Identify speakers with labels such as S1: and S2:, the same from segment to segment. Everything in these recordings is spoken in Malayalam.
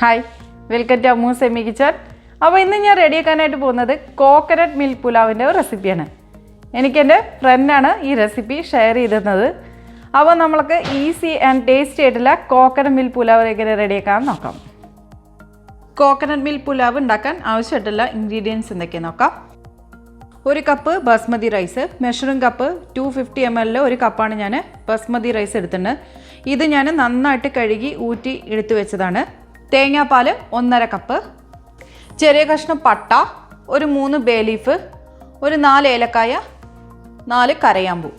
S1: Hi, welcome to Ammus Kitchen. Now, I am ready to coconut milk pulao recipe. I am friend this recipe share this. Now, we will easy and tasty coconut milk pulao ready. Coconut milk pulao is ingredients. 1 cup basmati rice, measuring cup 250 ml cup basmati rice. This is നന്നായിട്ട് കഴുകി ഊറ്റി എടുത്തു വെച്ചതാണ്. തേങ്ങാപ്പാൽ 1.5 കപ്പ്, ചെറിയ കഷ്ണം പട്ട, ഒരു 3 ബേ ലീഫ്, ഒരു 4 ഏലക്കായ, 4 കരയാമ്പൂ,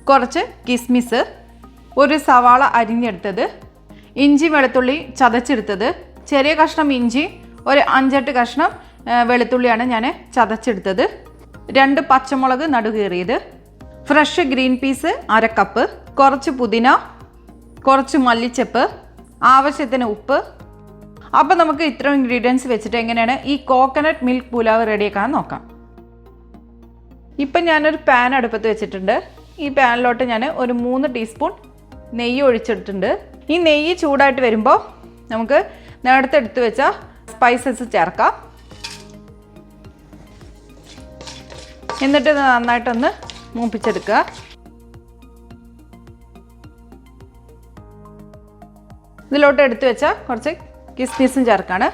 S1: കുറച്ച് കിസ്മിസ്, ഒരു സവാള അരിഞ്ഞെടുത്തത്, ഇഞ്ചി വെളുത്തുള്ളി ചതച്ചെടുത്തത്, ചെറിയ കഷ്ണം ഇഞ്ചി, ഒരു 5-8 കഷ്ണം വെളുത്തുള്ളിയാണ് ഞാൻ ചതച്ചെടുത്തത്, 2 പച്ചമുളക് നടുകീറിയത്, ഫ്രഷ് ഗ്രീൻ പീസ് 1/2 കപ്പ്, കുറച്ച് പുതിന, കുറച്ച് മല്ലിച്ചപ്പ്, ആവശ്യത്തിന് ഉപ്പ്. അപ്പോൾ നമുക്ക് ഇത്രയും ഇൻഗ്രീഡിയൻസ് വെച്ചിട്ട് എങ്ങനെയാണ് ഈ കോക്കനട്ട് മിൽക്ക് പുലാവ് റെഡിയാക്കാൻ നോക്കാം. ഇപ്പം ഞാനൊരു പാൻ അടുപ്പത്ത് വെച്ചിട്ടുണ്ട്. ഈ പാനിലോട്ട് ഞാൻ ഒരു 3 ടീസ്പൂൺ നെയ്യ് ഒഴിച്ചെടുത്തിട്ടുണ്ട്. ഈ നെയ്യ് ചൂടായിട്ട് വരുമ്പോൾ നമുക്ക് നേരത്തെ എടുത്ത് വെച്ച സ്പൈസസ് ചേർക്കാം. എന്നിട്ട് ഇത് നന്നായിട്ടൊന്ന് മൂപ്പിച്ചെടുക്കുക. ഇതിലോട്ട് എടുത്തു വെച്ച കുറച്ച് കിസ്മിസും ചേർക്കാണ്.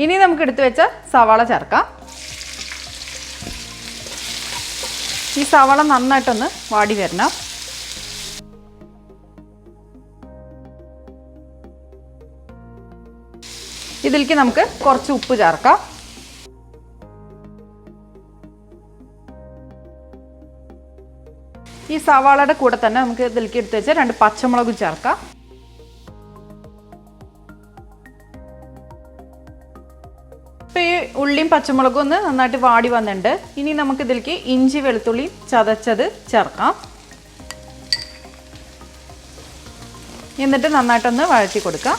S1: ഇനി നമുക്ക് എടുത്തു വെച്ച സവാള ചേർക്കാം. ഈ സവാള നന്നായിട്ടൊന്ന് വാടി വരണം. ഇതിലേക്ക് നമുക്ക് കുറച്ച് ഉപ്പ് ചേർക്കാം. ഈ സവാളയുടെ കൂടെ തന്നെ നമുക്ക് ഇതിലേക്ക് എടുത്ത് വെച്ച 2 പച്ചമുളകും ചേർക്കാം. ഇപ്പോൾ ഈ ഉള്ളിയും പച്ചമുളകും ഒന്ന് നന്നായിട്ട് വാടി വന്നിട്ടുണ്ട്. ഇനി നമുക്ക് ഇതിലേക്ക് ഇഞ്ചി വെളുത്തുള്ളി ചതച്ചത് ചേർക്കാം. എന്നിട്ട് നന്നായിട്ടൊന്ന് വഴറ്റി കൊടുക്കാം.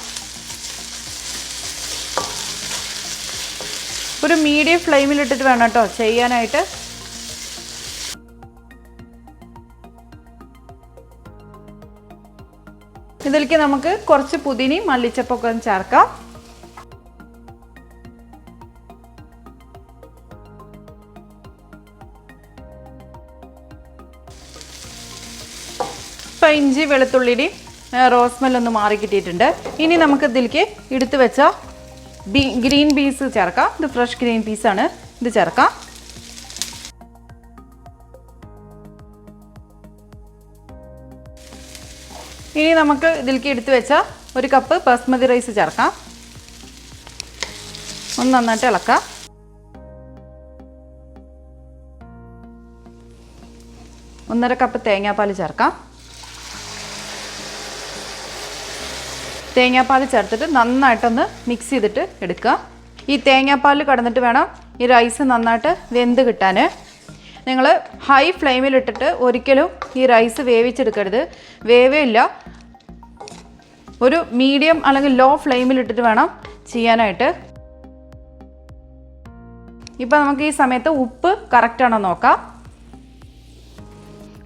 S1: ഒരു മീഡിയം ഫ്ലെയിമിലിട്ടിട്ട് വേണം കേട്ടോ ചെയ്യാനായിട്ട്. ഇതിലേക്ക് നമുക്ക് കുറച്ച് പുതിനയും മല്ലിച്ചപ്പൊക്കെ ചേർക്കാം. ഇപ്പം ഇഞ്ചി വെളുത്തുള്ളിയുടെ റോസ്മെല്ലൊന്ന് മാറി കിട്ടിയിട്ടുണ്ട്. ഇനി നമുക്ക് ഇതിലേക്ക് എടുത്തു വെച്ച ഗ്രീൻ പീസ് ചേർക്കാം. ഇത് ഫ്രഷ് ഗ്രീൻ പീസാണ്. ഇത് ചേർക്കാം. ഇനി നമുക്ക് ഇതിലേക്ക് എടുത്തു വെച്ച 1 കപ്പ് ബാസ്മതി റൈസ് ചേർക്കാം. ഒന്ന് നന്നായിട്ട് ഇളക്കാം. ഒന്നര കപ്പ് തേങ്ങാപ്പാൽ ചേർക്കാം. തേങ്ങാപ്പാൽ ചേർത്തിട്ട് നന്നായിട്ടൊന്ന് മിക്സ് ചെയ്തിട്ട് എടുക്കുക. ഈ തേങ്ങാപ്പാൽ കടന്നിട്ട് വേണം ഈ റൈസ് നന്നായിട്ട് വെന്ത് കിട്ടാൻ. നിങ്ങൾ ഹൈ ഫ്ലെയിമിലിട്ടിട്ട് ഒരിക്കലും ഈ റൈസ് വേവിച്ചെടുക്കരുത്. വേവേയില്ല. ഒരു മീഡിയം അല്ലെങ്കിൽ ലോ ഫ്ലെയിമിലിട്ടിട്ട് വേണം ചെയ്യാനായിട്ട്. ഇപ്പം നമുക്ക് ഈ സമയത്ത് ഉപ്പ് കറക്റ്റാണോ നോക്കാം.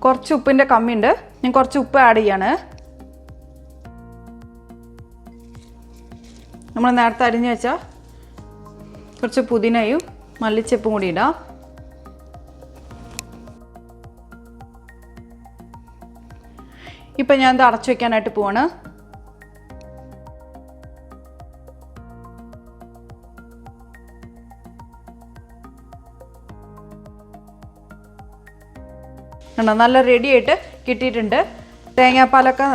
S1: കുറച്ച് ഉപ്പിൻ്റെ കമ്മിയുണ്ട്. ഞാൻ കുറച്ച് ഉപ്പ് ആഡ് ചെയ്യാണ്. നമ്മൾ നേരത്തെ അരിഞ്ഞ് വെച്ചാൽ കുറച്ച് പുതിനയും മല്ലിച്ചപ്പും കൂടി ഇടാം. ഇപ്പം ഞാൻ ഇത് അടച്ചു വയ്ക്കാനായിട്ട് പോവാണ്. നല്ല റെഡി ആയിട്ട് കിട്ടിയിട്ടുണ്ട്. തേങ്ങാപ്പാലൊക്കെ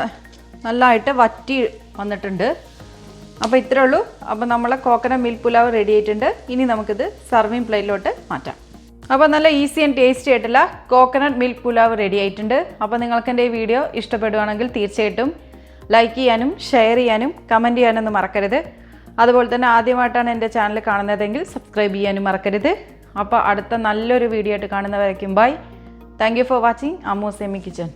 S1: നല്ലതായിട്ട് വറ്റി വന്നിട്ടുണ്ട്. അപ്പോൾ ഇത്രേ ഉള്ളൂ. അപ്പോൾ നമ്മളെ കോക്കനട്ട് മിൽക്ക് പുലാവ് റെഡി ആയിട്ടുണ്ട്. ഇനി നമുക്കിത് സർവിങ് പ്ലേറ്റിലോട്ട് മാറ്റാം. അപ്പോൾ നല്ല ഈസി ആൻഡ് ടേസ്റ്റി ആയിട്ടുള്ള കോക്കനട്ട് മിൽക്ക് പുലാവ് റെഡി ആയിട്ടുണ്ട്. അപ്പോൾ നിങ്ങൾക്ക് എൻ്റെ ഈ വീഡിയോ ഇഷ്ടപ്പെടുകയാണെങ്കിൽ തീർച്ചയായിട്ടും ലൈക്ക് ചെയ്യാനും ഷെയർ ചെയ്യാനും കമൻറ്റ് ചെയ്യാനൊന്നും മറക്കരുത്. അതുപോലെ തന്നെ ആദ്യമായിട്ടാണ് എൻ്റെ ചാനൽ കാണുന്നതെങ്കിൽ സബ്സ്ക്രൈബ് ചെയ്യാനും മറക്കരുത്. അപ്പോൾ അടുത്ത നല്ലൊരു വീഡിയോ ആയിട്ട് കാണുന്നവരേക്കും bye. Thank you for watching Ammus Kitchen.